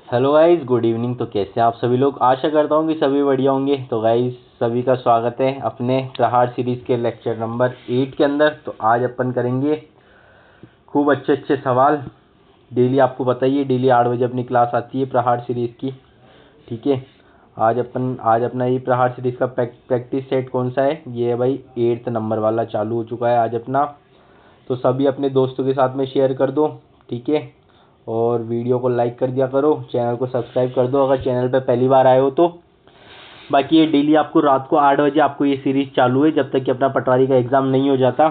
Hello guys, good evening. तो कैसे हैं आप सभी लोग? आशा करता हूँ कि सभी बढ़िया होंगे। तो गाइस, सभी का स्वागत है अपने प्रहार सीरीज़ के लेक्चर नंबर 8 के अंदर। तो आज अपन करेंगे खूब अच्छे अच्छे सवाल। डेली आपको बताइए, डेली 8 बजे अपनी क्लास आती है प्रहार सीरीज़ की। ठीक है, आज अपना ये प्रहार सीरीज़ का प्रैक्टिस सेट कौन सा है? ये है भाई 8th नंबर वाला चालू हो चुका है आज अपना। तो सभी अपने दोस्तों के साथ में शेयर कर दो। ठीक है, और वीडियो को लाइक कर दिया करो, चैनल को सब्सक्राइब कर दो अगर चैनल पे पहली बार आए हो तो। बाकी ये डेली आपको रात को 8 बजे आपको ये सीरीज़ चालू है जब तक कि अपना पटवारी का एग्ज़ाम नहीं हो जाता।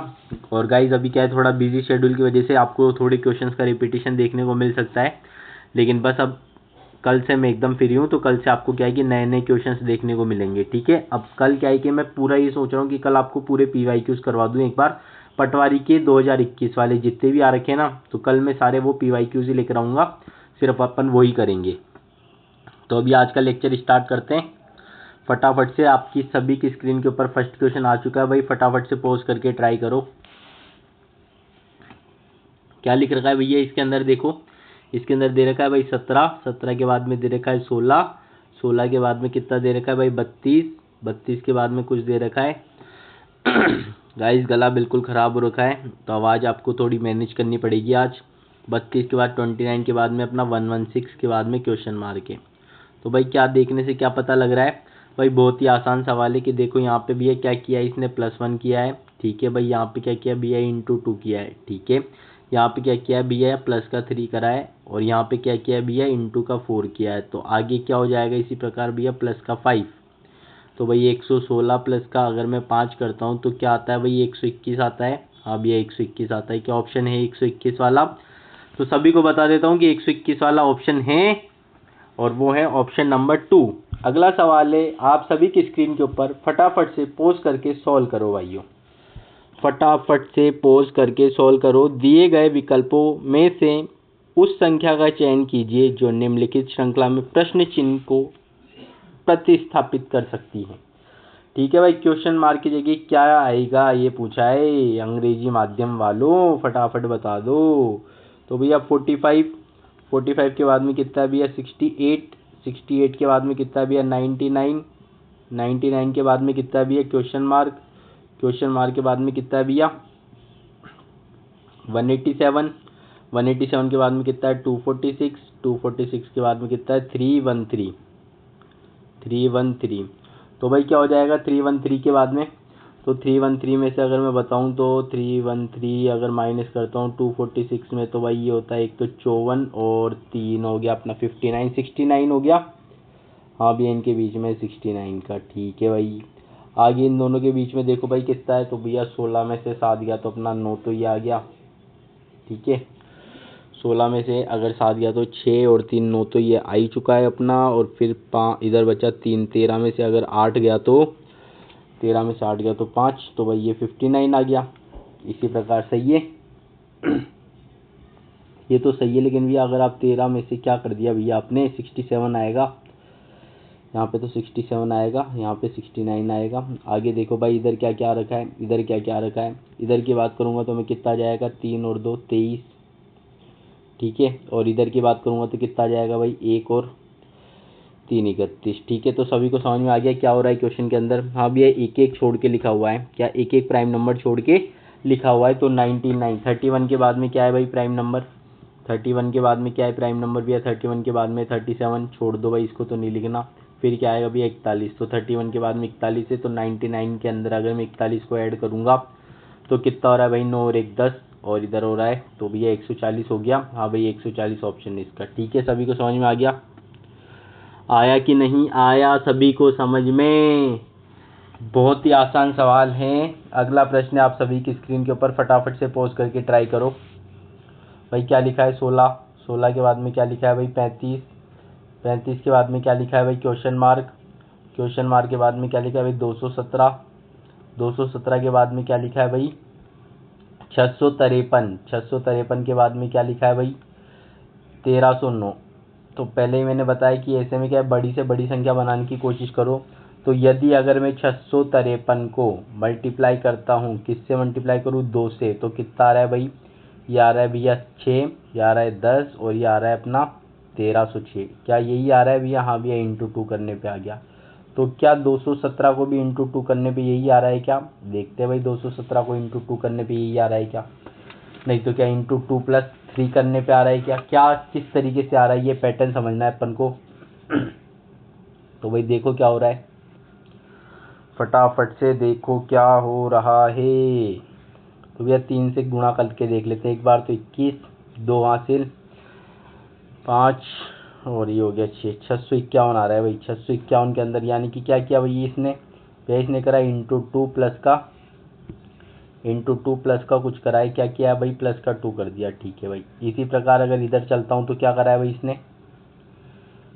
और गाइज अभी क्या है, थोड़ा बिजी शेड्यूल की वजह से आपको थोड़े क्वेश्चंस का रिपीटिशन देखने को मिल सकता है, लेकिन बस अब कल से मैं एकदम फ्री हूँ। तो कल से आपको क्या है कि नए नए क्वेश्चंस देखने को मिलेंगे। ठीक है, अब कल क्या है कि मैं पूरा ये सोच रहा हूँ कि कल आपको पूरे PYQs करवा दूँ एक बार। पटवारी के 2021 वाले जितने भी आ रखे हैं ना, तो कल मैं सारे वो PYQs ही लेकर आऊँगा, सिर्फ अपन वही करेंगे। तो अभी आज का लेक्चर स्टार्ट करते हैं फटाफट से। आपकी सभी की स्क्रीन के ऊपर फर्स्ट क्वेश्चन आ चुका है भाई, फटाफट से पॉज करके ट्राई करो। क्या लिख रखा है भैया इसके अंदर? देखो, इसके अंदर दे रखा है भाई 17, 17 के बाद में दे रखा है 16, 16 के बाद में कितना दे रखा है भाई 32, 32 के बाद में कुछ दे रखा है गाइस गला बिल्कुल ख़राब हो रखा है, तो आवाज़ आपको थोड़ी मैनेज करनी पड़ेगी आज। 32 के बाद 29 के बाद में अपना 116 के बाद में क्वेश्चन मार के। तो भाई क्या देखने से क्या पता लग रहा है भाई? बहुत ही आसान सवाल है कि देखो यहाँ पे भी है, क्या किया है इसने, +1 किया है। ठीक है भाई, यहाँ पे क्या किया, बी आई इंटू 2 किया है। ठीक है, यहाँ पे क्या किया है, बी आई प्लस का 3 करा है, और यहाँ पे क्या किया है, बी आई इंटू का 4 किया है। तो आगे क्या हो जाएगा इसी प्रकार, बी आई प्लस का 5। तो भाई 116 प्लस का अगर मैं 5 करता हूँ तो क्या आता है भाई, 121 आता है। हाँ भैया 121 आता है। क्या ऑप्शन है 121 वाला? तो सभी को बता देता हूँ कि 121 वाला ऑप्शन है, और वो है ऑप्शन नंबर 2। अगला सवाल है, आप सभी की स्क्रीन के ऊपर फटाफट से पोज करके सॉल्व करो भाइयों, फटाफट से पोज करके सॉल्व करो। दिए गए विकल्पों में से उस संख्या का चयन कीजिए जो निम्नलिखित श्रृंखला में प्रश्न चिन्ह को प्रतिस्थापित कर सकती है। ठीक है भाई, क्वेश्चन मार्क की जगह क्या आएगा ये पूछा है, अंग्रेजी माध्यम वालों फटाफट बता दो। तो भैया 45, 45 के बाद में कितना भैया 68, 68 के बाद में कितना भैया 99, 99 के बाद में कितना भैया क्वेश्चन मार्क, क्वेश्चन मार्क के बाद में कितना भैया 187, 187 के बाद में कितना है 246, 246 के बाद में कितना है 313, 313। तो भाई क्या हो जाएगा 313 के बाद में? तो 313 में से अगर मैं बताऊं तो 313 अगर माइनस करता हूं 246 में, तो भाई ये होता है एक तो 54 और 3 हो गया अपना 59, 69 हो गया। हाँ भैया इनके बीच में 69 का। ठीक है भाई, आगे इन दोनों के बीच में देखो भाई कितना है, तो भैया 16 में से 7 गया तो अपना 9 तो ये आ गया। ठीक है, 16 में से अगर 7 गया तो 6 और 3 9 तो ये आ ही चुका है अपना, और फिर 5 इधर बचा 3। 13 में से अगर 8 गया तो 13 में से 8 गया तो 5, तो भाई ये 59 आ गया। इसी प्रकार सही है ये तो सही है, लेकिन भैया अगर आप 13 में से क्या कर दिया भैया आपने 67 आएगा, यहाँ पे तो 67 आएगा, यहाँ पे 69 आएगा। आगे देखो भाई इधर क्या क्या रखा है, इधर क्या क्या रखा है। इधर की बात करूँगा तो मैं कितना जाएगा 3 और 2 23। ठीक है, और इधर की बात करूँगा तो कितना जाएगा भाई 1 और 3 31। ठीक है, तो सभी को समझ में आ गया क्या हो रहा है क्वेश्चन के अंदर? हाँ भैया एक एक छोड़ के लिखा हुआ है, क्या एक एक प्राइम नंबर छोड़ के लिखा हुआ है। तो 99, 31 के बाद में क्या है भाई प्राइम नंबर, 31 के बाद में क्या है प्राइम नंबर भैया, 31 के बाद में 37, छोड़ दो भाई इसको तो नहीं लिखना। फिर क्या आएगा भैया 41, तो 31 के बाद में 41 है, तो 99 के अंदर अगर मैं 41 को ऐड करूँगा तो कितना हो रहा है भाई 9 और 1 10, और इधर हो रहा है तो भैया 140 हो गया। हाँ भाई 140 ऑप्शन है इसका। ठीक है, सभी को समझ में आ गया? आया कि नहीं आया सभी को समझ में? बहुत ही आसान सवाल है। अगला प्रश्न आप सभी की स्क्रीन के ऊपर फटाफट से पॉज करके ट्राई करो भाई। क्या लिखा है 16, 16 के बाद में क्या लिखा है भाई 35, 35 के बाद में क्या लिखा है भाई क्वेश्चन मार्क, क्वेश्चन मार्क के बाद में क्या लिखा है भाई 217, 217 के बाद में क्या लिखा है भाई 653, 653 के बाद में क्या लिखा है भाई 1309। तो पहले ही मैंने बताया कि ऐसे में क्या है, बड़ी से बड़ी संख्या बनाने की कोशिश करो। तो यदि अगर मैं 653 को मल्टीप्लाई करता हूँ, किससे मल्टीप्लाई करूँ 2 से, तो कितना आ रहा है भाई, ये आ रहा है भैया 6, ये आ रहा है 10, और ये आ रहा है अपना 1306। क्या यही आ रहा है भैया? हाँ भैया, इंटू 2 करने पे आ गया। तो क्या 217 को भी इंटू 2 करने पे यही आ रहा है क्या? देखते हैं भाई, 217 को इंटू 2 करने पे यही आ रहा है क्या? नहीं तो क्या इंटू 2 प्लस 3 करने पे आ रहा है क्या? क्या किस तरीके से आ रहा है, ये पैटर्न समझना है अपन को। तो भाई देखो क्या हो रहा है, फटाफट से देखो क्या हो रहा है। तो भैया 3 से गुणा करके देख लेते हैं एक बार। तो 21, 2 हासिल, 5 और ये हो गया 6, 651 आ रहा है भाई। 651 के अंदर यानी कि क्या किया भाई इसने करा इंटू 2 प्लस का कुछ करा है। क्या किया है भाई? प्लस का 2 कर दिया। ठीक है भाई। इसी प्रकार अगर इधर चलता हूँ तो क्या करा है भाई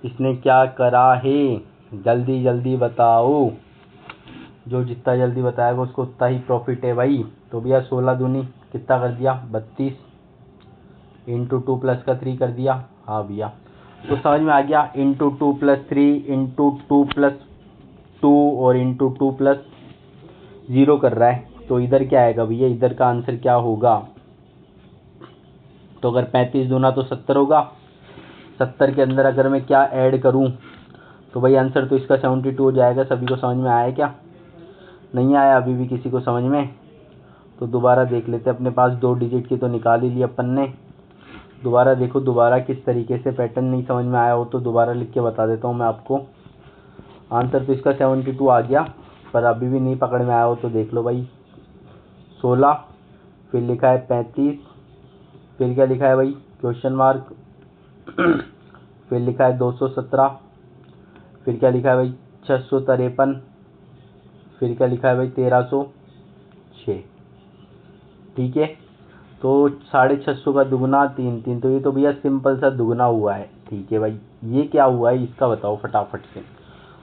इसने क्या करा है? जल्दी जल्दी बताओ। जो जितना जल्दी बताएगा उसको उतना ही प्रॉफिट है भाई। तो भैया 16 दूनी कितना कर दिया? 32, इंटू 2 प्लस का 3 कर दिया। हाँ भैया, तो समझ में आ गया। इंटू 2 प्लस 3, इंटू 2 प्लस 2 और इंटू 2 प्लस 0 कर रहा है। तो इधर क्या आएगा भैया? इधर का आंसर क्या होगा? तो अगर 35 दूना तो 70 होगा। 70 के अंदर अगर मैं क्या ऐड करूं तो भाई आंसर तो इसका 72 हो जाएगा। सभी को समझ में आया क्या? नहीं आया अभी भी किसी को समझ में? तो दोबारा देख लेते हैं। अपने पास 2 डिजिट की तो निकाल ही ली अपन ने। दोबारा देखो, दोबारा किस तरीके से पैटर्न नहीं समझ में आया हो तो दोबारा लिख के बता देता हूँ मैं आपको। आंसर तो इसका 72 आ गया, पर अभी भी नहीं पकड़ में आया हो तो देख लो भाई। 16, फिर लिखा है 35, फिर क्या लिखा है भाई? Question mark. फिर लिखा है 217, फिर क्या लिखा है भाई? 653, फिर क्या लिखा है भाई? 1306। ठीक है। तो 650 का दुगना 3 3, तो ये तो भैया सिंपल सा दुगना हुआ है। ठीक है भाई, ये क्या हुआ है इसका बताओ फटाफट से।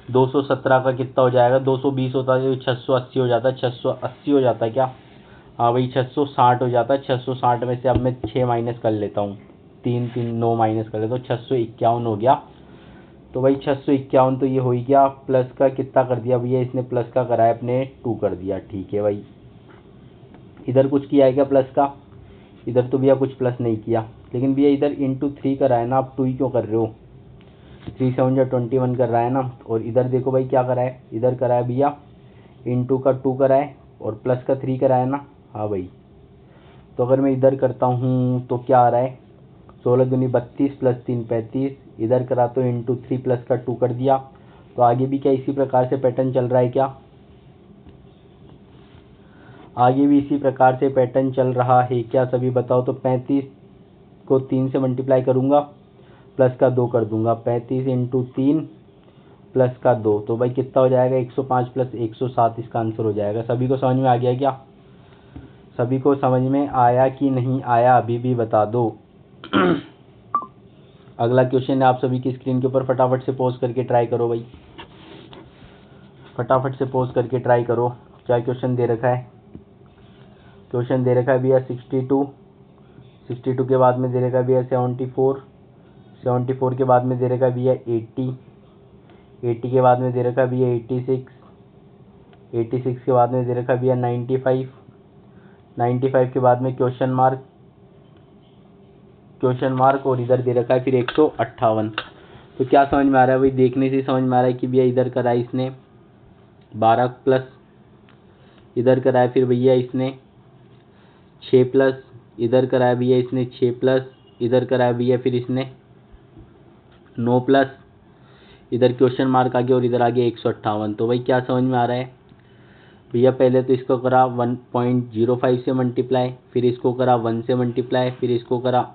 217 का कितना हो जाएगा? 220 होता है तो 680 हो जाता है। 680 हो जाता है क्या? हाँ भाई 660 हो जाता है। 660 में से अब मैं 6 माइनस कर लेता हूँ, 3 3 9 माइनस कर लेता हूँ, 651 हो गया। तो भाई 651 तो ये हो ही गया। प्लस का कितना कर दिया भैया इसने? प्लस का कराया अपने 2 कर दिया। ठीक है भाई। इधर कुछ किया है क्या प्लस का? इधर तो भैया कुछ प्लस नहीं किया, लेकिन भैया इधर इंटू 3 करा है ना। आप 2 ही क्यों कर रहे हो? 3 7 21 कर रहा है ना। और इधर देखो भाई क्या करा है, इधर करा है भैया इंटू का 2 करा है और प्लस का 3 करा है ना। हाँ भाई, तो अगर मैं इधर करता हूँ तो क्या आ रहा है? 16 दूनी 32 प्लस 3 35। इधर करा तो इंटू 3 प्लस का 2 कर दिया। तो आगे भी क्या इसी प्रकार से पैटर्न चल रहा है क्या? आगे भी इसी प्रकार से पैटर्न चल रहा है क्या? सभी बताओ। तो 35 को 3 से मल्टीप्लाई करूंगा, प्लस का 2 कर दूंगा। 35 इंटू 3 प्लस का 2, तो भाई कितना हो जाएगा? 105 प्लस 107 इसका आंसर हो जाएगा। सभी को समझ में आ गया क्या? सभी को समझ में आया कि नहीं आया अभी भी बता दो। अगला क्वेश्चन है आप सभी की स्क्रीन के ऊपर, फटाफट से पॉज करके ट्राई करो भाई, फटाफट से पॉज करके ट्राई करो। क्या क्वेश्चन दे रखा है? क्वेश्चन दे रखा है भैया 62, 62 के बाद में दे रखा है भैया 74, 74 के बाद में दे रखा है भैया 80, 80 के बाद में दे रखा है भैया 86, 86 के बाद में दे रखा है भैया 95, 95 के बाद में क्वेश्चन मार्क और इधर दे रखा है फिर 158। तो क्या समझ में आ रहा है भाई? देखने से समझ में आ रहा है कि भैया इधर करा है इसने 12 प्लस, इधर करा है फिर भैया इसने 6 प्लस, इधर करा है भैया इसने 6 प्लस, इधर करा है भैया फिर इसने 9 प्लस, इधर क्वेश्चन मार्क आ गया और इधर आ गया 158। तो भाई क्या समझ में आ रहा है भैया? पहले तो इसको करा 1.05 से मल्टीप्लाई, फिर इसको करा 1 से मल्टीप्लाई, फिर इसको करा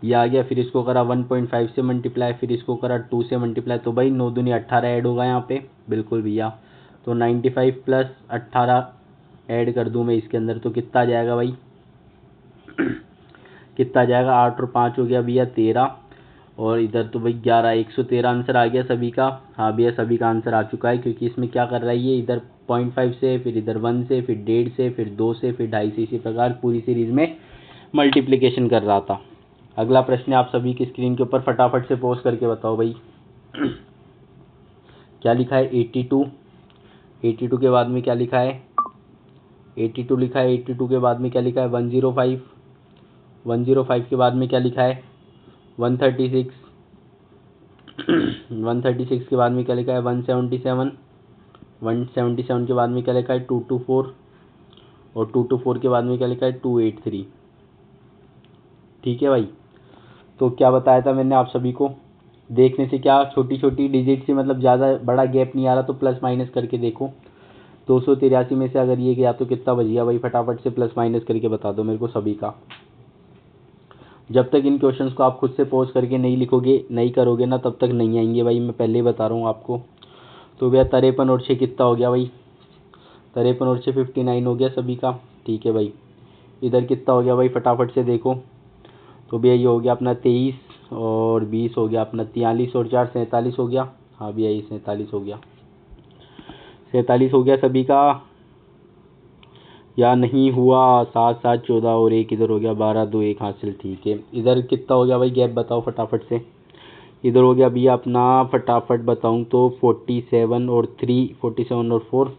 ये आ गया, फिर इसको करा 1.5 से मल्टीप्लाई, फिर इसको करा 2 से मल्टीप्लाई। तो भाई 9 दूनी 18 ऐड होगा यहाँ पे, बिल्कुल भैया। तो 95 प्लस 18 ऐड कर दूँ मैं इसके अंदर तो कितना आ जाएगा भाई? कितना आ जाएगा? 8 और 5 हो गया भैया 13, और इधर तो भाई 11, 113 आंसर आ गया सभी का। हाँ भैया सभी का आंसर आ चुका है, क्योंकि इसमें क्या कर रहा है ये, इधर 0.5 से, फिर इधर 1 से, फिर 1.5 से, फिर 2 से, फिर 2.5 से, इसी प्रकार पूरी सीरीज में मल्टीप्लिकेशन कर रहा था। अगला प्रश्न है आप सभी की स्क्रीन के ऊपर, फटाफट से पोस्ट करके बताओ भाई। क्या लिखा है? 82, 82 के बाद में क्या लिखा है? 82 लिखा है। 82 के बाद में क्या लिखा है? 105, 105 के बाद में क्या लिखा है? 136 136 के बाद में क्या लिखा है 177 177 के बाद में क्या लिखा है 224 और 224 के बाद में क्या लिखा है 283। ठीक है भाई, तो क्या बताया था मैंने आप सभी को, देखने से क्या छोटी छोटी डिजिट से मतलब ज़्यादा बड़ा गैप नहीं आ रहा तो प्लस माइनस करके देखो। 283 में से अगर ये गया तो कितना बच गया भाई, फटाफट से प्लस माइनस करके बता दो मेरे को सभी का। जब तक इन क्वेश्चंस को आप खुद से पॉज करके नहीं लिखोगे, नहीं करोगे ना, तब तक नहीं आएंगे भाई, मैं पहले ही बता रहा हूँ आपको। तो भैया 53 और 6 कितना हो गया भाई, 53 और 6 59 हो गया सभी का। ठीक है भाई, इधर कितना हो गया भाई, फटाफट से देखो। तो भैया ये हो गया अपना 23 और 20 हो गया अपना 43 और 4 47 हो गया। हाँ भैया ये 47 हो गया, 47 हो गया सभी का या नहीं हुआ। 7 7 14 और 1 इधर हो गया 12 2 1 हासिल। ठीक है, इधर कितना हो गया भाई गैप बताओ फटाफट से। इधर हो गया भैया अपना, फटाफट बताऊं तो 47 और 3 47 और 4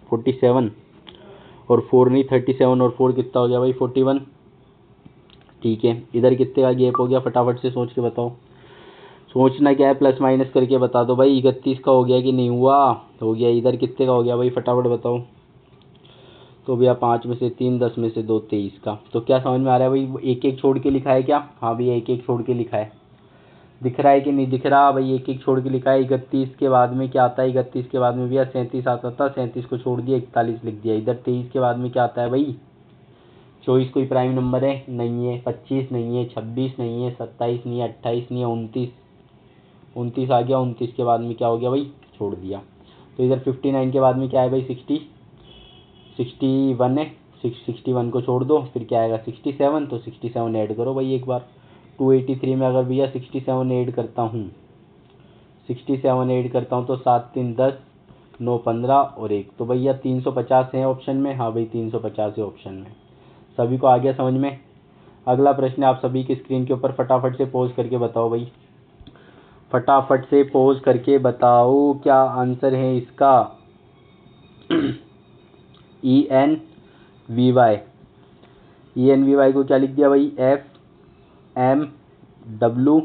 47 और 4 नहीं 37 और 4 कितना हो गया भाई 41। ठीक है, इधर कितने का गैप हो गया फटाफट से सोच के बताओ। सोचना क्या है, प्लस माइनस करके बता दो भाई। 31 का हो गया कि नहीं हुआ, हो गया। इधर कितने का हो गया भाई फटाफट बताओ। तो भैया 5 में से 3 10 में से 2 23 का। तो क्या समझ में आ रहा है भाई, एक एक छोड़ के लिखा है क्या। हाँ भैया एक एक छोड़ के लिखा है, दिख रहा है कि नहीं दिख रहा भाई, एक एक छोड़ के लिखा है। 31 के बाद में क्या आता है, 31 के बाद में भैया 37 आता था, 37 को छोड़ दिया 41 लिख दिया। इधर 23 के बाद में क्या आता है भाई, 24 कोई प्राइम नंबर है नहीं है, 25 नहीं है, 26 नहीं है, 27 नहीं है, 28 नहीं है, 29 आ गया। 29 के बाद में क्या हो गया भाई, छोड़ दिया। तो इधर 59 के बाद में क्या है भाई 61 है, 61 को छोड़ दो, फिर क्या आएगा 67। तो 67 ऐड करो भाई एक बार। 283 में अगर भैया 67 ऐड करता हूँ, 67 ऐड करता हूँ तो 7 3 10 9 15 और 1, तो भैया 350 है ऑप्शन में। हाँ भाई 350 है ऑप्शन में। सभी को आ गया समझ में। अगला प्रश्न आप सभी की स्क्रीन के ऊपर फटाफट से पॉज करके बताओ भाई, फटाफट से पॉज करके बताओ क्या आंसर है इसका। ENVY, ENVY को क्या लिख दिया भाई, FMW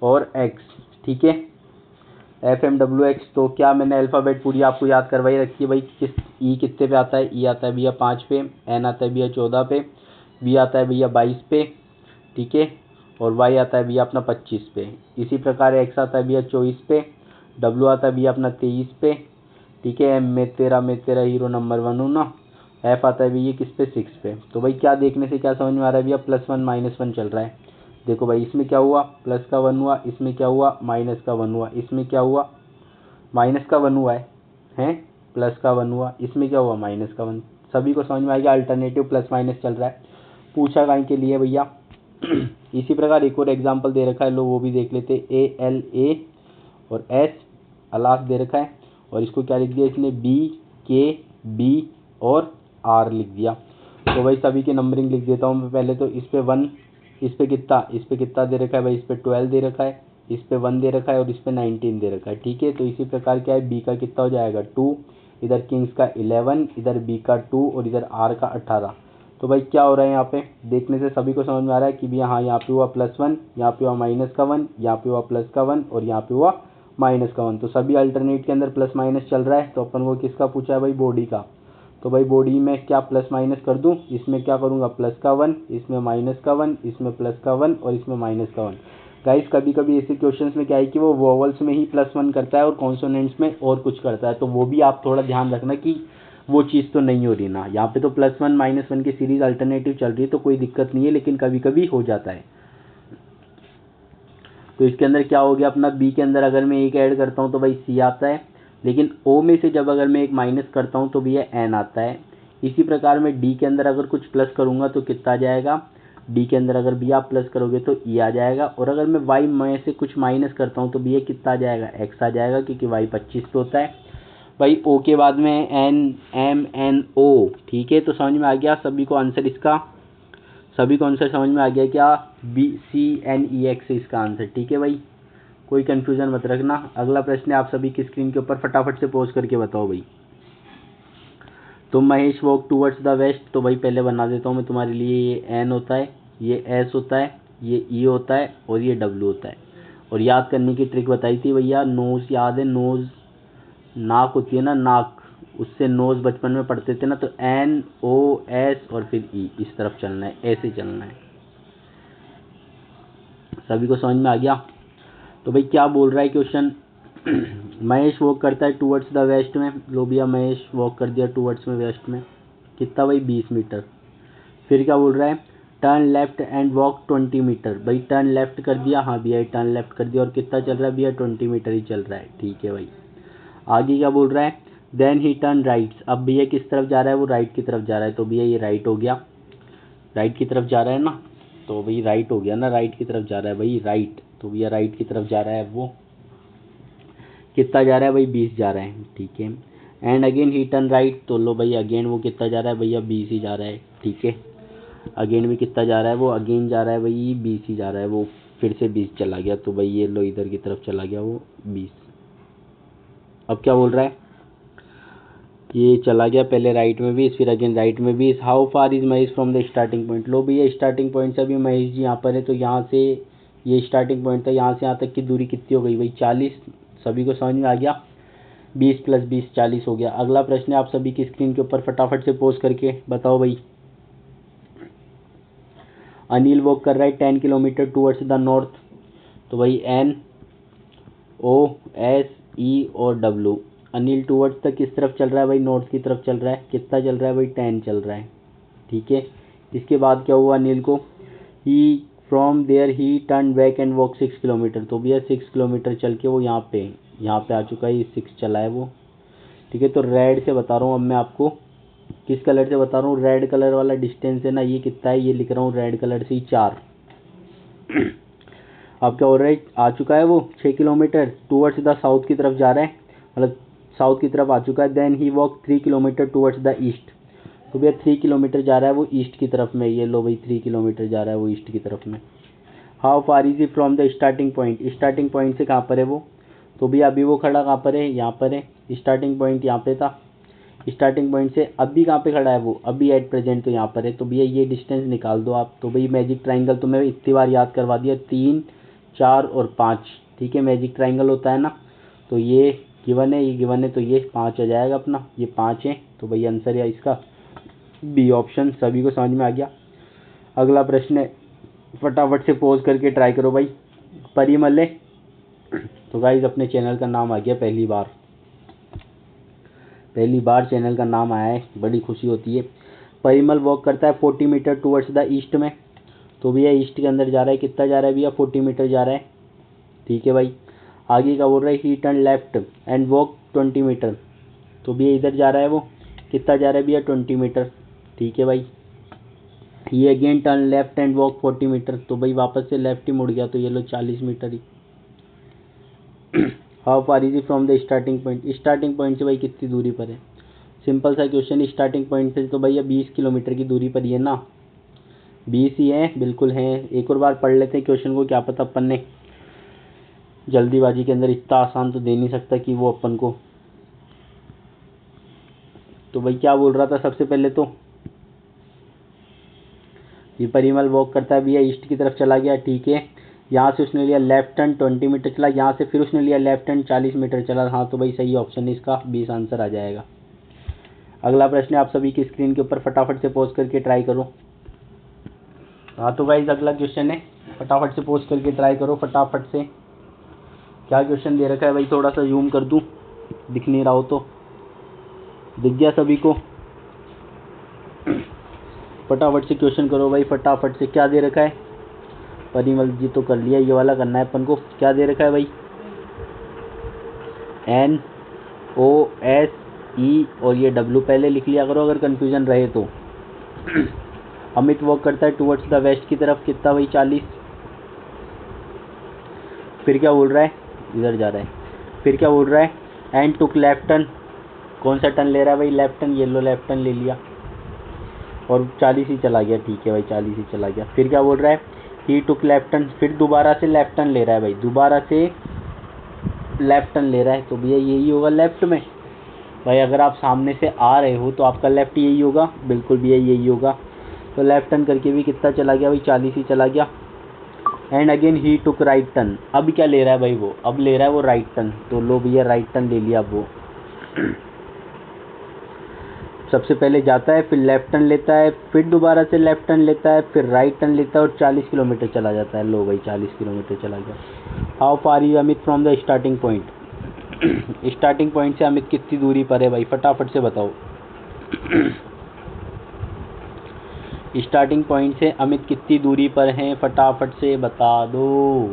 और X। ठीक है, FMWX। तो क्या मैंने अल्फ़ाबेट पूरी आपको याद करवाई रखी है भाई। किस E कितने पे आता है, E आता है भैया 5 पे, N आता है भैया 14 पे, V आता है भैया 22 पे, ठीक है, और Y आता है भैया अपना 25 पे। इसी प्रकार X आता है भैया 24 पे, W आता है भैया अपना 23 पे, ठीक है। मैं तेरा हीरो नंबर 1 हूँ ना। F आता है भैया किस पे 6 पे। तो भाई क्या देखने से क्या समझ में आ रहा है भैया, +1 -1 चल रहा है। देखो भाई इसमें क्या हुआ, प्लस का 1 हुआ, इसमें क्या हुआ माइनस का 1 हुआ, इसमें क्या हुआ माइनस का 1 हुआ है, हैं प्लस का 1 हुआ, इसमें क्या हुआ माइनस का 1। सभी को समझ में आ गया, अल्टरनेटिव प्लस माइनस चल रहा है। पूछा काहे के लिए भैया। इसी प्रकार एक और एग्जांपल दे रखा है, लो वो भी देख लेते। ALA और S अलास दे रखा है, और इसको क्या लिख दिया इसने BKB और R लिख दिया। तो भाई सभी की नंबरिंग लिख देता हूँ मैं पहले। तो इस पे 1, इस पे कितना दे रखा है भाई, इस पे 12 दे रखा है, इस पे 1 दे रखा है और इस पे 19 दे रखा है। ठीक है, तो इसी प्रकार क्या है, B का कितना हो जाएगा 2, इधर किंग्स का 11, इधर B का 2 और इधर R का 18। तो भाई क्या हो रहा है यहाँ पे, देखने से सभी को समझ में आ रहा है कि भैया हाँ यहाँ पे हुआ +1, यहाँ पे हुआ माइनस का 1, यहाँ पे हुआ प्लस का 1 और यहाँ पे हुआ माइनस का 1। तो सभी अल्टरनेट के अंदर प्लस माइनस चल रहा है। तो अपन को किसका पूछा है भाई, बॉडी का। तो भाई बॉडी में क्या प्लस माइनस कर दूं, इसमें क्या करूंगा प्लस का 1, इसमें माइनस का 1, इसमें प्लस का 1 और इसमें माइनस का 1। गाइस कभी कभी ऐसे क्वेश्चंस में क्या है कि वो वोवल्स में ही +1 करता है और कॉन्सोनेंट्स में और कुछ करता है, तो वो भी आप थोड़ा ध्यान रखना कि वो चीज़ तो नहीं हो रही ना। यहाँ पे तो +1 -1 की सीरीज अल्टरनेटिव चल रही है तो कोई दिक्कत नहीं है, लेकिन कभी कभी हो जाता है। तो इसके अंदर क्या हो गया अपना, बी के अंदर अगर मैं एक ऐड करता हूँ तो भाई सी आता है, लेकिन ओ में से जब अगर मैं एक माइनस करता हूँ तो भैया एन आता है। इसी प्रकार मैं डी के अंदर अगर कुछ प्लस करूँगा तो कितना आ जाएगा, डी के अंदर अगर भैया आप प्लस करोगे तो ई आ जाएगा, और अगर मैं वाई में से कुछ माइनस करता हूँ तो भैया कितना आ जाएगा, एक्स आ जाएगा, क्योंकि वाई 25 पे होता है। भाई ओ के बाद में एन एम एन ओ, ठीक है। तो समझ में आ गया सभी को आंसर इसका, सभी को आंसर समझ में आ गया क्या, BCNEX है इसका आंसर। ठीक है भाई, कोई कंफ्यूजन मत रखना। अगला प्रश्न है आप सभी की स्क्रीन के ऊपर, फटाफट से पॉज करके बताओ भाई। तो Mahesh walk towards the west, तो भाई पहले बना देता हूँ मैं तुम्हारे लिए। ये एन होता है, ये एस होता है, ये ई होता है और ये डब्ल्यू होता है। और याद करने की ट्रिक बताई थी भैया, नोज याद है, नोज नाक होती है ना, नाक, उससे नोज बचपन में पढ़ते थे ना, तो एन ओ एस और फिर ई, इस तरफ चलना है, ऐसे चलना है। सभी को समझ में आ गया? तो भाई क्या बोल रहा है क्वेश्चन, महेश वॉक करता है टूवर्ड्स द वेस्ट में। लो भैया महेश वॉक कर दिया टूवर्ड्स में वेस्ट में, कितना भाई 20 मीटर। फिर क्या बोल रहा है, turn left and walk 20 metre. भाई टर्न लेफ्ट कर दिया, हाँ भैया टर्न लेफ्ट कर दिया, और कितना चल रहा है भैया 20 मीटर ही चल रहा है, ठीक है भाई। आगे क्या बोल रहा है, देन ही टर्न राइट्स। अब भैया किस तरफ जा रहा है, वो राइट की तरफ जा रहा है, तो भैया ये राइट हो गया, राइट की तरफ जा रहा है ना, तो भाई राइट हो गया ना, राइट की तरफ जा रहा है भाई, राइट, तो भैया राइट की तरफ जा रहा है। वो कितना जा रहा है भाई 20 जा रहा है, ठीक है। And again he turn right, तो लो भाई अगेन वो कितना जा रहा है भैया 20 ही जा रहा है, ठीक है। अगेन भी कितना जा रहा है, वो अगेन जा रहा है भाई 20 ही जा रहा है, वो फिर से 20 चला गया, तो भाई ये लो इधर की तरफ चला गया वो 20। अब क्या बोल रहा है, ये चला गया पहले राइट में 20, फिर अगेन राइट में 20। How far is Mahesh from the starting point. लो भैया स्टार्टिंग पॉइंट से अभी महेश जी यहाँ पर है, तो यहाँ से ये स्टार्टिंग पॉइंट था, यहाँ से यहाँ तक की दूरी कितनी हो गई भाई 40। सभी को समझ में आ गया, 20 + 20 40 हो गया। अगला प्रश्न है आप सभी की स्क्रीन के ऊपर, फटाफट से पोज करके बताओ भाई। अनिल वॉक कर रहा है 10 किलोमीटर टूवर्ड्स द नॉर्थ, तो भाई एन ओ एस ई और डब्ल्यू। अनिल टूवर्ड्स तक किस तरफ चल रहा है भाई, नॉर्थ की तरफ चल रहा है, कितना चल रहा है भाई 10 चल रहा है, ठीक है। इसके बाद क्या हुआ अनिल को, he from there he turn back and walk 6 kilometre, तो भैया 6 किलोमीटर चल के वो यहाँ पे आ चुका है, 6 चला है वो, ठीक है। तो रेड से बता रहा हूँ अब मैं आपको, किस कलर से बता रहा हूँ, रेड कलर वाला डिस्टेंस है ना, ये कितना है, ये लिख रहा हूँ रेड कलर से ही 4। अब क्या हो रहा है, आ चुका है वो 6 किलोमीटर टूवर्ड्स द साउथ की तरफ जा रहा है, मतलब साउथ की तरफ आ चुका है। Then he walk 3 kilometre towards the east, तो भैया 3 किलोमीटर जा रहा है वो ईस्ट की तरफ में, ये लो भाई 3 किलोमीटर जा रहा है वो ईस्ट की तरफ में। How far is he from the starting point, starting point से कहाँ पर है वो, तो भैया अभी वो खड़ा कहाँ पर है, यहाँ पर है, स्टार्टिंग पॉइंट यहाँ पे था, स्टार्टिंग पॉइंट से अभी कहाँ पे खड़ा है वो, अभी एट प्रेजेंट तो यहाँ पर है, तो भैया ये डिस्टेंस निकाल दो आप। तो भाई मैजिक ट्राइंगल तो मैं इतनी बार याद करवा दिया, 3 4 और 5, ठीक है, मैजिक ट्राइंगल होता है ना, तो ये गिवन है, ये गिवन है, तो ये 5 आ जाएगा अपना, ये 5 है, तो भाई आंसर है इसका बी ऑप्शन। सभी को समझ में आ गया? अगला प्रश्न है, फटाफट से पोज करके ट्राई करो भाई। परिमल है, तो गाइज अपने चैनल का नाम आ गया पहली बार चैनल का नाम आया है, बड़ी खुशी होती है। परिमल वॉक करता है 40 मीटर टूवर्ड्स द ईस्ट में, तो भैया ईस्ट के अंदर जा रहा है, कितना जा रहा है भैया 40 मीटर जा रहा है, ठीक है भाई। आगे का बोल रहा है he turn left and walk 20 metre, तो भैया इधर जा रहा है वो, कितना जा रहा है भैया 20 मीटर, ठीक है भाई। ये again turn left and walk 40 metre, तो भाई वापस से लेफ्ट ही मुड़ गया, तो ये लो 40 मीटर ही। How far is from the starting point, starting point से भाई कितनी दूरी पर है, सिंपल सा क्वेश्चन, स्टार्टिंग पॉइंट से तो भैया 20 किलोमीटर की दूरी पर ही है ना, 20 ही है, बिल्कुल है। एक और बार पढ़ लेते हैं क्वेश्चन को, क्या पता अपन ने जल्दीबाजी के अंदर इतना आसान तो दे नहीं सकता कि वो अपन को। तो भाई क्या बोल रहा था सबसे पहले, तो ये परिमल वॉक करता है भैया ईस्ट की तरफ चला गया, ठीक है। यहाँ से उसने लिया लेफ्ट टर्न 20 मीटर चला, यहाँ से फिर उसने लिया लेफ्ट टर्न 40 मीटर चला, हाँ तो भाई सही ऑप्शन है इसका 20 आंसर आ जाएगा। अगला प्रश्न आप सभी की स्क्रीन के ऊपर, फटाफट से पोस्ट करके ट्राई करो। हाँ तो गाइस अगला क्वेश्चन है, फटाफट से पोस्ट करके ट्राई करो, फटाफट से। क्या क्वेश्चन दे रखा है भाई, थोड़ा सा जूम कर दूँ, दिख नहीं रहा हो तो, दिख गया सभी को? फटाफट से क्वेश्चन करो भाई, फटाफट से। क्या दे रखा है, परिमल जी तो कर लिया, ये वाला करना है अपन को। क्या दे रखा है भाई, एन ओ एस ई और ये डब्ल्यू, पहले लिख लिया करो अगर कन्फ्यूजन रहे तो। अमित वॉक करता है टुवर्ड्स द वेस्ट की तरफ, कितना भाई 40। फिर क्या बोल रहा है, इधर जा रहा है। फिर क्या बोल रहा है, एंड टुक लेफ्ट टर्न, कौन सा टर्न ले रहा है भाई, left turn, yellow left turn ले लिया और 40 ही चला गया, ठीक है भाई 40 ही चला गया। फिर क्या बोल रहा है, ही टुक लेफ्ट टर्न, फिर दोबारा से लेफ्ट टर्न ले रहा है भाई, दोबारा से लेफ्ट टर्न ले रहा है, तो भैया यही होगा लेफ्ट में भाई। अगर आप सामने से आ रहे हो तो आपका लेफ्ट यही होगा, बिल्कुल भैया यही होगा। तो लेफ्ट टर्न करके भी कितना चला गया भाई 40 ही चला गया। And again he took right turn. अब क्या ले रहा है भाई वो, अब ले रहा है वो राइट टर्न, तो लो भैया राइट टर्न ले लिया अब वो। सबसे पहले जाता है, फिर लेफ्ट टर्न लेता है, फिर दोबारा से लेफ्ट टर्न लेता है, फिर राइट टर्न लेता है और 40 किलोमीटर चला जाता है। लो भाई 40 किलोमीटर चला गया। How far is Amit from the starting point? Starting point से अमित कितनी दूरी पर है भाई, फटाफट से बताओ। स्टार्टिंग पॉइंट से अमित कितनी दूरी पर हैं, फटाफट से बता दो।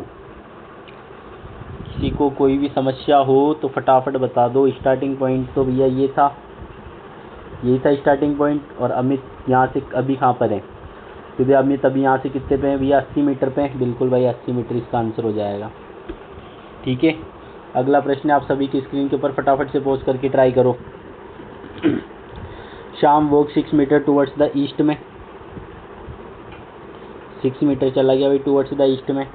किसी को कोई भी समस्या हो तो फटाफट बता दो। स्टार्टिंग पॉइंट तो भैया ये था, यही था स्टार्टिंग पॉइंट। और अमित यहाँ से अभी कहाँ पर है? तो भैया अमित अभी यहाँ से कितने पे है भैया? 80 मीटर पे है। बिल्कुल भाई 80 मीटर इसका आंसर हो जाएगा। ठीक है, अगला प्रश्न आप सभी की स्क्रीन के ऊपर फटाफट से पोस्ट करके ट्राई करो। Shyam walk 6 metre towards the east में। 6 मीटर चला गया भाई टुवर्ड्स द ईस्ट में।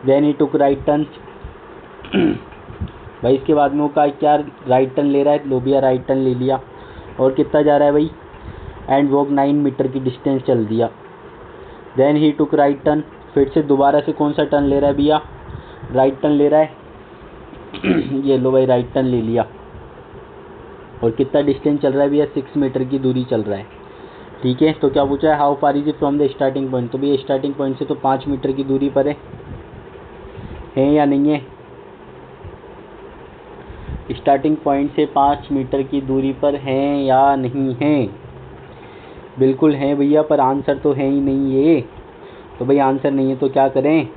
Then he took right turn. भाई इसके बाद में वो क्या राइट टर्न ले रहा है? लो भैया राइट टर्न ले लिया। और कितना जा रहा है भाई? एंड वॉक 9 मीटर की डिस्टेंस चल दिया। Then he took right turn. फिर से दोबारा से कौन सा टर्न ले रहा है भैया? राइट टर्न ले रहा है। ये लो भाई राइट टर्न ले लिया। और कितना डिस्टेंस चल रहा है भैया? 6 मीटर की दूरी चल रहा है। ठीक है, तो क्या पूछा है? How far is it from the starting point? तो भैया स्टार्टिंग पॉइंट से तो 5 मीटर की दूरी पर है या नहीं है? स्टार्टिंग पॉइंट से 5 मीटर की दूरी पर हैं या नहीं है? बिल्कुल है भैया, पर आंसर तो है ही नहीं ये। तो भाई आंसर नहीं है तो क्या करें?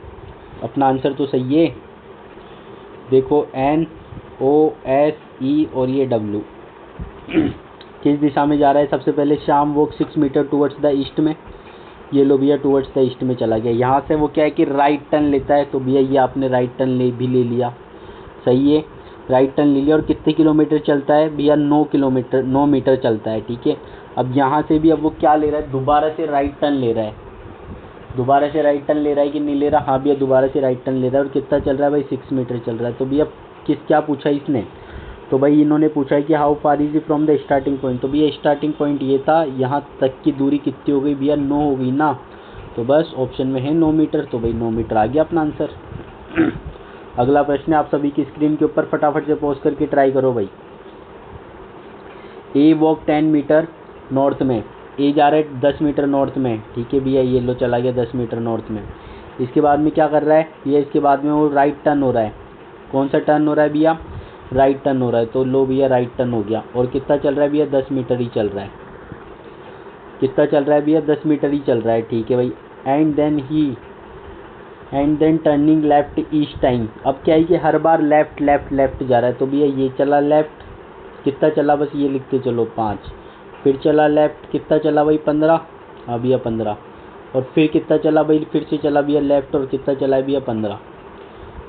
अपना आंसर तो सही है। देखो N O S E और ये W किस दिशा में जा रहा है? सबसे पहले Shyam walk 6 metre towards the east में। ये लो भैया टुवर्ड्स द ईस्ट में चला गया। यहाँ से वो क्या है कि राइट टर्न लेता है, तो भैया ये आपने राइट टर्न ले लिया। सही है, राइट टर्न ले लिया। और कितने किलोमीटर चलता है भैया? 9 मीटर चलता है। ठीक है, अब यहाँ से भी अब वो क्या ले रहा है? दोबारा से राइट टर्न ले रहा है। दोबारा से राइट टर्न ले रहा है कि नहीं ले रहा? हाँ भैया दोबारा से राइट टर्न ले रहा है। और कितना चल रहा है भाई? 6 मीटर चल रहा है। तो भैया क्या पूछा इसने? तो भाई इन्होंने पूछा है कि how far is from the starting point. तो भैया स्टार्टिंग पॉइंट ये था, यहाँ तक की दूरी कितनी हो गई भैया? 9 हो गई ना। तो बस ऑप्शन में है 9 मीटर, तो भाई 9 मीटर आ गया अपना आंसर। अगला प्रश्न आप सभी की स्क्रीन के ऊपर फटाफट से पोस्ट करके ट्राई करो भाई। ए वॉक 10 मीटर नॉर्थ में। ए जा रहा है 10 मीटर नॉर्थ में। ठीक है भैया, ये लो चला गया 10 मीटर नॉर्थ में। इसके बाद में क्या कर रहा है भैया? इसके बाद में वो राइट टर्न हो रहा है। कौन सा टर्न हो रहा है भैया? राइट टर्न हो रहा है। तो लो भैया राइट टर्न हो गया। और कितना चल रहा है भैया? 10 मीटर ही चल रहा है। कितना चल रहा है भैया? 10 मीटर ही चल रहा है। ठीक है भाई। And then turning left each time. अब क्या है कि हर बार लेफ्ट लेफ्ट लेफ्ट जा रहा है। तो भैया ये चला लेफ्ट, कितना चला? बस ये लिखते चलो 5। फिर चला लेफ्ट, कितना चला भाई? 15। हाँ भैया 15। और फिर कितना चला भाई? फिर से चला भैया लेफ्ट, और कितना चला है भैया? 15।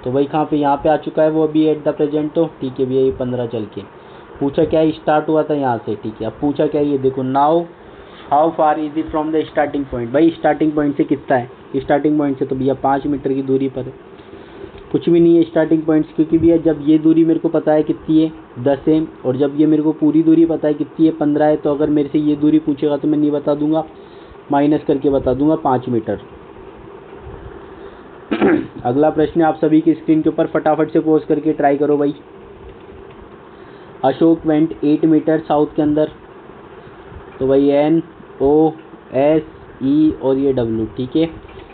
तो भाई कहाँ पे? यहाँ पे आ चुका है वो अभी एट द प्रेजेंट। तो ठीक है भैया ये 15 चल के पूछा क्या है? स्टार्ट हुआ था यहाँ से। ठीक है, अब पूछा क्या है ये देखो। Now how far is it from the starting point? भाई स्टार्टिंग पॉइंट से कितना है? स्टार्टिंग पॉइंट से तो भैया 5 मीटर की दूरी पर है। कुछ भी नहीं है स्टार्टिंग पॉइंट से, क्योंकि भैया जब ये दूरी मेरे को पता है कितनी है 10 है, और जब ये मेरे को पूरी दूरी पता है कितनी है 15 है, तो अगर मेरे से ये दूरी पूछेगा तो मैं नहीं बता दूंगा, माइनस करके बता दूंगा 5 मीटर। अगला प्रश्न आप सभी की स्क्रीन के ऊपर फटाफट से पोस्ट करके ट्राई करो भाई। अशोक वेंट 8 मीटर साउथ के अंदर। तो भाई N O S E और ये W। ठीक है,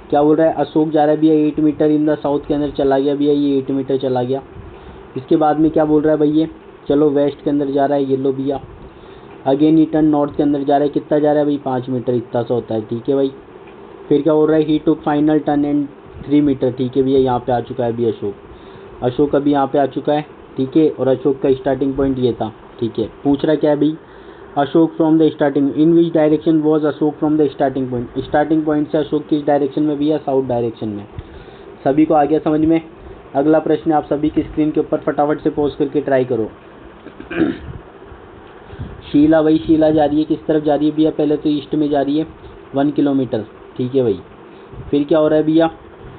क्या बोल रहा है? अशोक जा रहा है भैया 8 मीटर इन द साउथ के अंदर चला गया भैया, ये 8 मीटर चला गया। इसके बाद में क्या बोल रहा है भाई? ये चलो वेस्ट के अंदर जा रहा है, ये लो भैया। अगेन ही टर्न नॉर्थ के अंदर जा रहा है, कितना जा रहा है भाई? 5 मीटर, इतना सा होता है। ठीक है भाई, फिर क्या बोल रहा है? ही टुक फाइनल टर्न एंड 3 मीटर। ठीक है भैया, यहाँ पे आ चुका है अभी अशोक अभी यहाँ पे आ चुका है। ठीक है, और अशोक का स्टार्टिंग पॉइंट ये था। ठीक है, पूछ रहा क्या है भाई? Ashok from the starting, in which direction was Ashok from the starting point? Starting point से अशोक किस डायरेक्शन में भैया? साउथ डायरेक्शन में। सभी को आ गया समझ में? अगला प्रश्न आप सभी की स्क्रीन के ऊपर फटाफट से पोस्ट करके ट्राई करो। शीला, भाई शीला जा रही है किस तरफ जा रही है भैया? पहले तो ईस्ट में जा रही है 1 किलोमीटर। ठीक है भाई, फिर क्या हो रहा है भैया?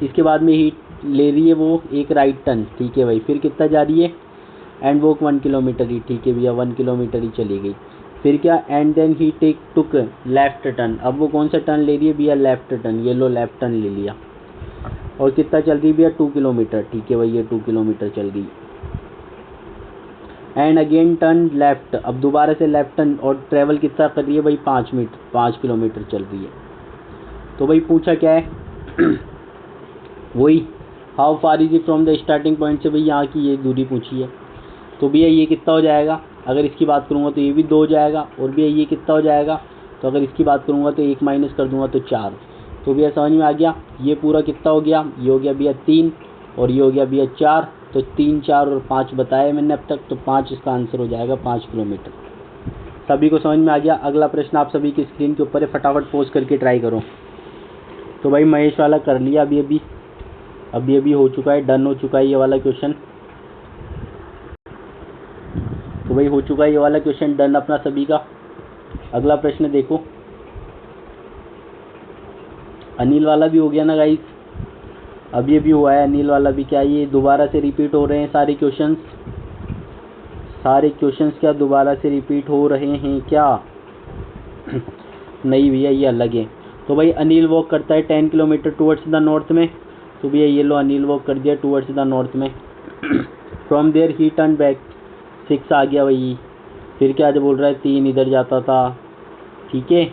इसके बाद में ही ले रही है वो एक राइट टर्न। ठीक है भाई, फिर कितना जा रही है? एंड वॉक 1 किलोमीटर ही। ठीक है भैया, 1 किलोमीटर ही चली गई। फिर क्या? And then he took left turn. अब वो कौन सा टर्न ले रही है भैया? Left turn. ये लो लेफ्ट टर्न ले लिया। और कितना चल रही भैया 2 किलोमीटर। ठीक है भाई, ये 2 किलोमीटर चल गई। एंड अगेन टर्न लेफ्ट, अब दोबारा से लेफ्ट टर्न, और ट्रेवल कितना कर रही है भाई 5 किलोमीटर चल रही है। तो भाई पूछा क्या है वही how far is it from the starting point से, भाई यहाँ की ये दूरी पूछी है। तो भैया ये कितना हो जाएगा, अगर इसकी बात करूँगा तो ये भी 2 हो जाएगा, और भैया ये कितना हो जाएगा, तो अगर इसकी बात करूँगा तो 1 माइनस कर दूंगा तो 4। तो भैया समझ में आ गया, ये पूरा कितना हो गया, ये हो गया भैया 3 और ये हो गया भैया 4। तो 3, 4 और 5 बताया मैंने अब तक, तो 5 इसका आंसर हो जाएगा 5 किलोमीटर। सभी को समझ में आ गया। अगला प्रश्न आप सभी की स्क्रीन के ऊपर है, फटाफट पोज करके ट्राई करो। तो भाई महेश वाला कर लिया अभी हो चुका है, डन हो चुका है ये वाला क्वेश्चन। तो भाई हो चुका है ये वाला क्वेश्चन डन अपना सभी का। अगला प्रश्न देखो, अनिल वाला भी हो गया ना गाइस, अभी हुआ है अनिल वाला भी। क्या ये दोबारा से रिपीट हो रहे हैं सारे क्वेश्चंस क्या दोबारा से रिपीट हो रहे हैं क्या? नहीं भैया, ये अलग है। तो भाई अनिल वॉक करता है 10 किलोमीटर टूवर्ड्स द नॉर्थ में। तो भैया ये लो, अनिल वॉक कर दिया टूवर्ड्स द नॉर्थ में। From there he turn back, 6 आ गया भाई। फिर क्या बोल रहा है, 3 इधर जाता था। ठीक है,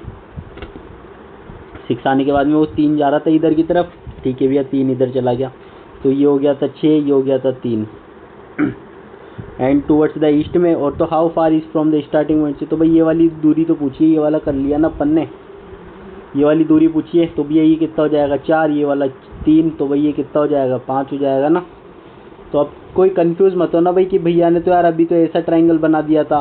6 आने के बाद में वो 3 जा रहा था इधर की तरफ। ठीक है भैया, 3 इधर चला गया, तो ये हो गया था 6, ये हो गया था 3। एंड टूवर्ड्स द ईस्ट में, और तो how far is from the starting point से। तो भाई ये वाली दूरी तो पूछिए, ये वाला कर लिया ना अपन ने, ये वाली दूरी पूछिए। तो भैया ये कितना हो जाएगा 4, ये वाला 3, तो भाई ये कितना हो जाएगा 5 हो जाएगा ना। तो अब कोई कंफ्यूज मत हो ना भाई कि भैया ने तो यार अभी तो ऐसा ट्रायंगल बना दिया था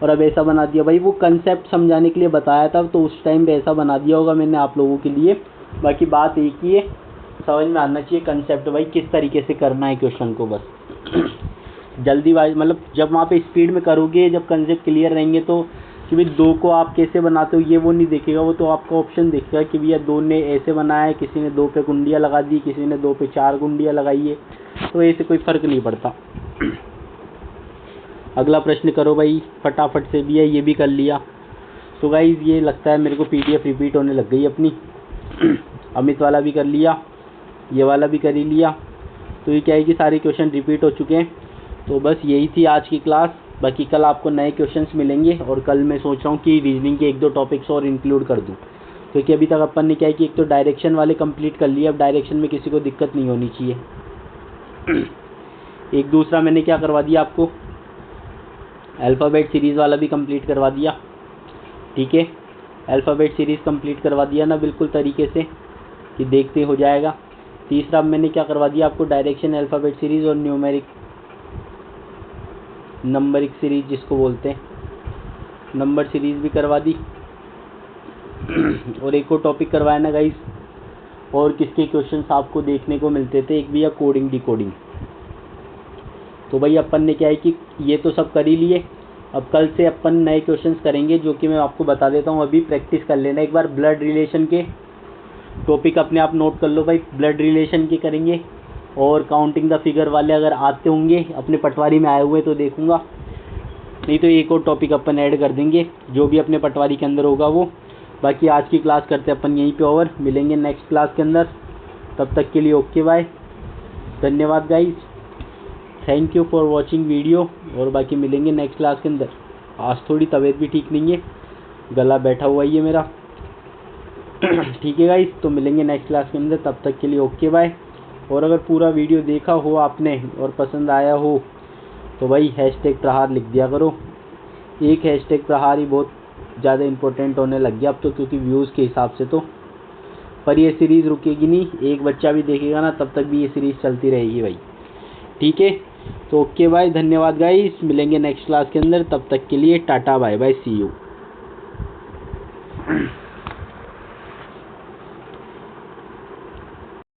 और अब ऐसा बना दिया। भाई वो कंसेप्ट समझाने के लिए बताया था, तो उस टाइम पे ऐसा बना दिया होगा मैंने आप लोगों के लिए। बाकी बात एक ही है, समझ में आना चाहिए कंसेप्ट भाई किस तरीके से करना है क्वेश्चन को। बस जल्दीबाजी, मतलब जब वहाँ पे स्पीड में करोगे, जब कंसेप्ट क्लियर रहेंगे, तो कि भाई 2 को आप कैसे बनाते हो ये वो नहीं देखेगा, वो तो आपका ऑप्शन देखेगा कि भैया 2 ने ऐसे बनाया है, किसी ने 2 पे कुंडियाँ लगा दी, किसी ने 2 पे 4 कुंडियाँ लगाई है, तो ऐसे कोई फ़र्क नहीं पड़ता। अगला प्रश्न करो भाई फटाफट से। भी है, ये भी कर लिया। तो गाइज ये लगता है मेरे को PDF रिपीट होने लग गई अपनी। अमित वाला भी कर लिया, ये वाला भी कर ही लिया। तो ये क्या है कि सारे क्वेश्चन रिपीट हो चुके हैं। तो बस यही थी आज की क्लास। बाकी कल आपको नए क्वेश्चंस मिलेंगे, और कल मैं सोच रहा हूँ कि रीजनिंग के 1-2 टॉपिक्स और इंक्लूड कर दूँ, क्योंकि अभी तक अपन ने क्या है कि एक तो डायरेक्शन वाले कंप्लीट कर लिए, अब डायरेक्शन में किसी को दिक्कत नहीं होनी चाहिए। एक दूसरा मैंने क्या करवा दिया आपको, अल्फ़ाबेट सीरीज़ वाला भी कंप्लीट करवा दिया। ठीक है, अल्फ़ाबेट सीरीज़ कंप्लीट करवा दिया ना बिल्कुल तरीके से कि देखते हो जाएगा। तीसरा मैंने क्या करवा दिया आपको, डायरेक्शन, अल्फ़ाबेट सीरीज़ और नंबरिक सीरीज़ जिसको बोलते हैं, नंबर सीरीज़ भी करवा दी। और एक और टॉपिक करवाया ना गाइस, और किसके क्वेश्चंस आपको देखने को मिलते थे, एक भी या कोडिंग डिकोडिंग। तो भाई अपन ने क्या है कि ये तो सब कर ही लिए। अब कल से अपन नए क्वेश्चंस करेंगे, जो कि मैं आपको बता देता हूँ, अभी प्रैक्टिस कर लेना एक बार। ब्लड रिलेशन के टॉपिक अपने आप नोट कर लो भाई, ब्लड रिलेशन के करेंगे। और काउंटिंग द फिगर वाले अगर आते होंगे अपने पटवारी में आए हुए तो देखूंगा, नहीं तो एक और टॉपिक अपन ऐड कर देंगे जो भी अपने पटवारी के अंदर होगा वो। बाकी आज की क्लास करते अपन यहीं पे ओवर, मिलेंगे नेक्स्ट क्लास के अंदर। तब तक के लिए ओके बाय, धन्यवाद guys, thank you for watching video. और बाकी मिलेंगे नेक्स्ट क्लास के अंदर। आज थोड़ी तबीयत भी ठीक नहीं है, गला बैठा हुआ ही है मेरा। ठीक है गाइज, तो मिलेंगे नेक्स्ट क्लास के अंदर, तब तक के लिए ओके बाय। और अगर पूरा वीडियो देखा हो आपने और पसंद आया हो तो भाई #प्रहार लिख दिया करो। एक #प्रहार ही बहुत ज़्यादा इम्पोर्टेंट होने लग गया अब तो, क्योंकि व्यूज़ के हिसाब से तो। पर ये सीरीज़ रुकेगी नहीं, एक बच्चा भी देखेगा ना तब तक भी ये सीरीज़ चलती रहेगी भाई। ठीक है, तो ओके बाय, धन्यवाद गाइस, मिलेंगे नेक्स्ट क्लास के अंदर। तब तक के लिए tata bye bye, see you.